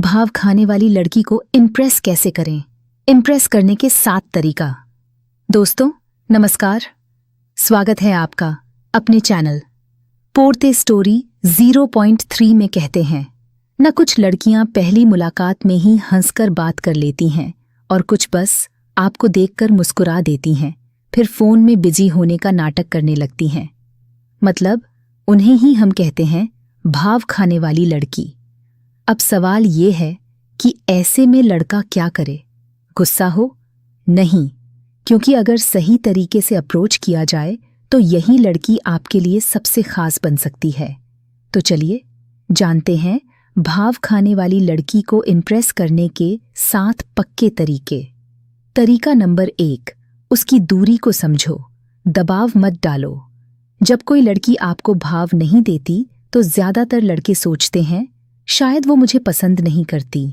भाव खाने वाली लड़की को इम्प्रेस कैसे करें? इम्प्रेस करने के 7 तरीका। दोस्तों नमस्कार, स्वागत है आपका अपने चैनल पोरते स्टोरी 0.3 में। कहते हैं न कुछ लड़कियां पहली मुलाकात में ही हंसकर बात कर लेती हैं और कुछ बस आपको देखकर मुस्कुरा देती हैं, फिर फोन में बिजी होने का नाटक करने लगती हैं। मतलब उन्हें ही हम कहते हैं भाव खाने वाली लड़की। अब सवाल ये है कि ऐसे में लड़का क्या करे? गुस्सा हो? नहीं, क्योंकि अगर सही तरीके से अप्रोच किया जाए तो यही लड़की आपके लिए सबसे खास बन सकती है। तो चलिए जानते हैं भाव खाने वाली लड़की को इम्प्रेस करने के 7 पक्के तरीके। तरीका नंबर 1, उसकी दूरी को समझो, दबाव मत डालो। जब कोई लड़की आपको भाव नहीं देती तो ज्यादातर लड़के सोचते हैं शायद वो मुझे पसंद नहीं करती,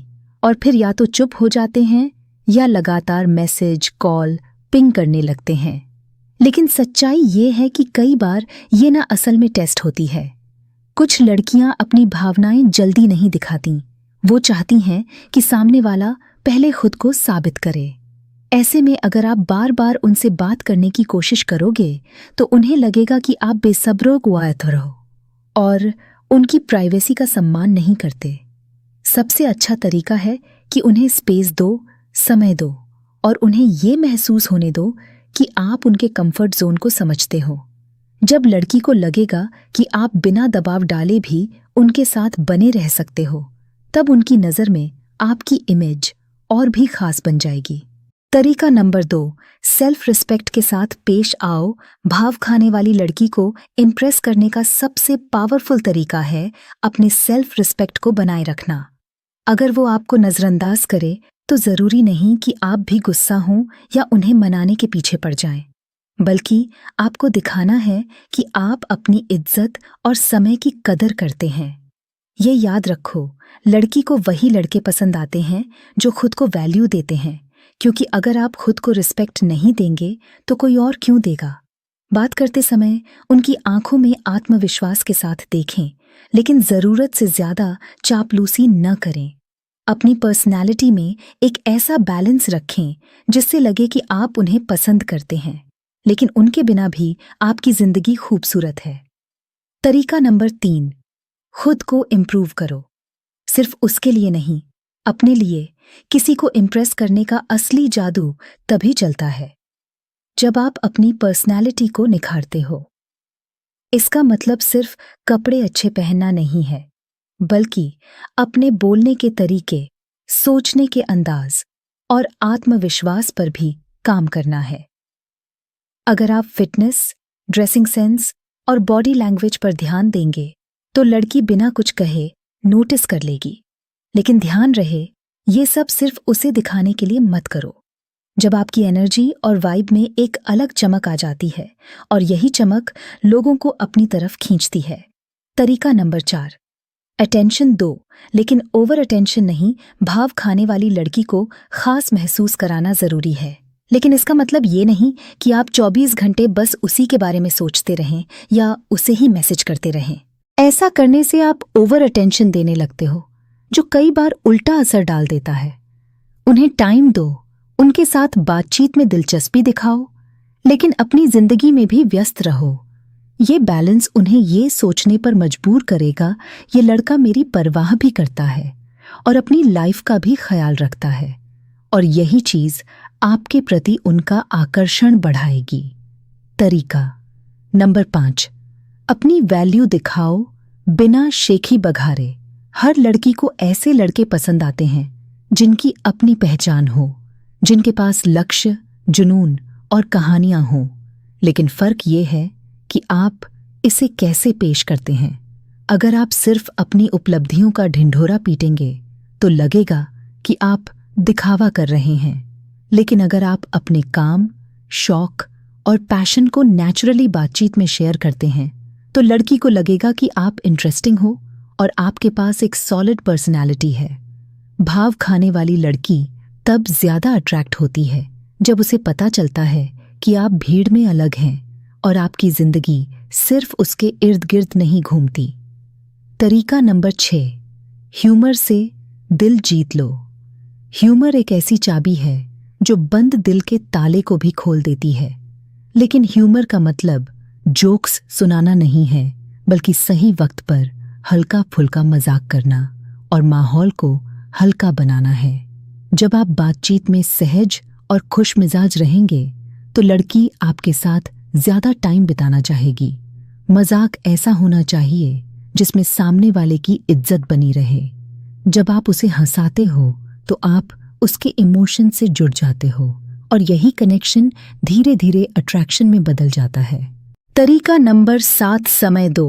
और फिर या तो चुप हो जाते हैं या लगातार मैसेज, कॉल, पिंग करने लगते हैं। लेकिन सच्चाई ये है कि कई बार ये ना असल में टेस्ट होती है। कुछ लड़कियां अपनी भावनाएं जल्दी नहीं दिखाती, वो चाहती हैं कि सामने वाला पहले खुद को साबित करे। ऐसे में अगर आप बार बार उनसे बात करने की कोशिश करोगे तो उन्हें लगेगा कि आप बेसब्रो हो और उनकी प्राइवेसी का सम्मान नहीं करते। सबसे अच्छा तरीका है कि उन्हें स्पेस दो, समय दो, और उन्हें ये महसूस होने दो कि आप उनके कंफर्ट जोन को समझते हो। जब लड़की को लगेगा कि आप बिना दबाव डाले भी उनके साथ बने रह सकते हो, तब उनकी नज़र में आपकी इमेज और भी खास बन जाएगी। तरीका नंबर 2, सेल्फ रिस्पेक्ट के साथ पेश आओ। भाव खाने वाली लड़की को इम्प्रेस करने का सबसे पावरफुल तरीका है अपने सेल्फ रिस्पेक्ट को बनाए रखना। अगर वो आपको नज़रअंदाज करे तो ज़रूरी नहीं कि आप भी गुस्सा हों या उन्हें मनाने के पीछे पड़ जाएं, बल्कि आपको दिखाना है कि आप अपनी इज्जत और समय की कदर करते हैं। ये याद रखो, लड़की को वही लड़के पसंद आते हैं जो खुद को वैल्यू देते हैं, क्योंकि अगर आप खुद को रिस्पेक्ट नहीं देंगे तो कोई और क्यों देगा। बात करते समय उनकी आंखों में आत्मविश्वास के साथ देखें, लेकिन ज़रूरत से ज़्यादा चापलूसी न करें। अपनी पर्सनैलिटी में एक ऐसा बैलेंस रखें जिससे लगे कि आप उन्हें पसंद करते हैं, लेकिन उनके बिना भी आपकी ज़िंदगी खूबसूरत है। तरीका नंबर 3, खुद को इम्प्रूव करो। सिर्फ उसके लिए नहीं, अपने लिए। किसी को इम्प्रेस करने का असली जादू तभी चलता है जब आप अपनी पर्सनैलिटी को निखारते हो। इसका मतलब सिर्फ कपड़े अच्छे पहनना नहीं है, बल्कि अपने बोलने के तरीके, सोचने के अंदाज और आत्मविश्वास पर भी काम करना है। अगर आप फिटनेस, ड्रेसिंग सेंस और बॉडी लैंग्वेज पर ध्यान देंगे तो लड़की बिना कुछ कहे नोटिस कर लेगी। लेकिन ध्यान रहे, ये सब सिर्फ उसे दिखाने के लिए मत करो। जब आपकी एनर्जी और वाइब में एक अलग चमक आ जाती है, और यही चमक लोगों को अपनी तरफ खींचती है। तरीका नंबर 4, अटेंशन दो, लेकिन ओवर अटेंशन नहीं। भाव खाने वाली लड़की को खास महसूस कराना जरूरी है, लेकिन इसका मतलब ये नहीं कि आप 24 घंटे बस उसी के बारे में सोचते रहें या उसे ही मैसेज करते रहें। ऐसा करने से आप ओवर अटेंशन देने लगते हो, जो कई बार उल्टा असर डाल देता है। उन्हें टाइम दो, उनके साथ बातचीत में दिलचस्पी दिखाओ, लेकिन अपनी जिंदगी में भी व्यस्त रहो। ये बैलेंस उन्हें ये सोचने पर मजबूर करेगा ये लड़का मेरी परवाह भी करता है और अपनी लाइफ का भी ख्याल रखता है, और यही चीज आपके प्रति उनका आकर्षण बढ़ाएगी। तरीका नंबर 5, अपनी वैल्यू दिखाओ बिना शेखी बघारे। हर लड़की को ऐसे लड़के पसंद आते हैं जिनकी अपनी पहचान हो, जिनके पास लक्ष्य, जुनून और कहानियां हों। लेकिन फर्क ये है कि आप इसे कैसे पेश करते हैं। अगर आप सिर्फ अपनी उपलब्धियों का ढिंढोरा पीटेंगे तो लगेगा कि आप दिखावा कर रहे हैं, लेकिन अगर आप अपने काम, शौक और पैशन को नेचुरली बातचीत में शेयर करते हैं तो लड़की को लगेगा कि आप इंटरेस्टिंग हो और आपके पास एक सॉलिड पर्सनैलिटी है। भाव खाने वाली लड़की तब ज्यादा अट्रैक्ट होती है जब उसे पता चलता है कि आप भीड़ में अलग हैं और आपकी जिंदगी सिर्फ उसके इर्द गिर्द नहीं घूमती। तरीका नंबर 6, ह्यूमर से दिल जीत लो। ह्यूमर एक ऐसी चाबी है जो बंद दिल के ताले को भी खोल देती है। लेकिन ह्यूमर का मतलब जोक्स सुनाना नहीं है, बल्कि सही वक्त पर हल्का फुल्का मजाक करना और माहौल को हल्का बनाना है। जब आप बातचीत में सहज और खुश मिजाज रहेंगे तो लड़की आपके साथ ज्यादा टाइम बिताना चाहेगी। मजाक ऐसा होना चाहिए जिसमें सामने वाले की इज्जत बनी रहे। जब आप उसे हंसाते हो तो आप उसके इमोशन से जुड़ जाते हो और यही कनेक्शन धीरे धीरे अट्रैक्शन में बदल जाता है। तरीका नंबर 7, समय दो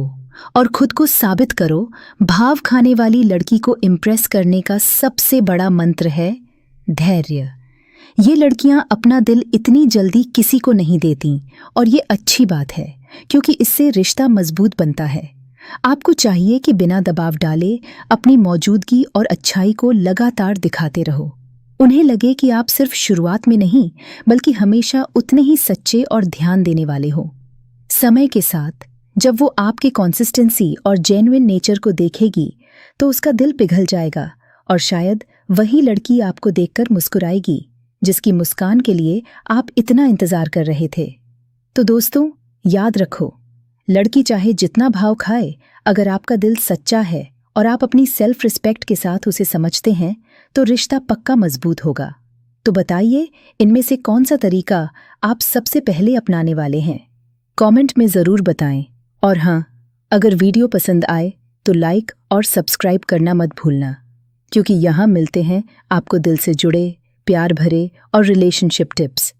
और खुद को साबित करो। भाव खाने वाली लड़की को इम्प्रेस करने का सबसे बड़ा मंत्र है धैर्य। ये लड़कियां अपना दिल इतनी जल्दी किसी को नहीं देती और ये अच्छी बात है, क्योंकि इससे रिश्ता मजबूत बनता है। आपको चाहिए कि बिना दबाव डाले अपनी मौजूदगी और अच्छाई को लगातार दिखाते रहो। उन्हें लगे कि आप सिर्फ शुरुआत में नहीं, बल्कि हमेशा उतने ही सच्चे और ध्यान देने वाले हो। समय के साथ जब वो आपके कंसिस्टेंसी और जेन्युइन नेचर को देखेगी तो उसका दिल पिघल जाएगा और शायद वही लड़की आपको देखकर मुस्कुराएगी जिसकी मुस्कान के लिए आप इतना इंतजार कर रहे थे। तो दोस्तों, याद रखो, लड़की चाहे जितना भाव खाए, अगर आपका दिल सच्चा है और आप अपनी सेल्फ रिस्पेक्ट के साथ उसे समझते हैं तो रिश्ता पक्का मजबूत होगा। तो बताइए, इनमें से कौन सा तरीका आप सबसे पहले अपनाने वाले हैं? कमेंट में ज़रूर बताएं। और हाँ, अगर वीडियो पसंद आए तो लाइक और सब्सक्राइब करना मत भूलना, क्योंकि यहाँ मिलते हैं आपको दिल से जुड़े, प्यार भरे और रिलेशनशिप टिप्स।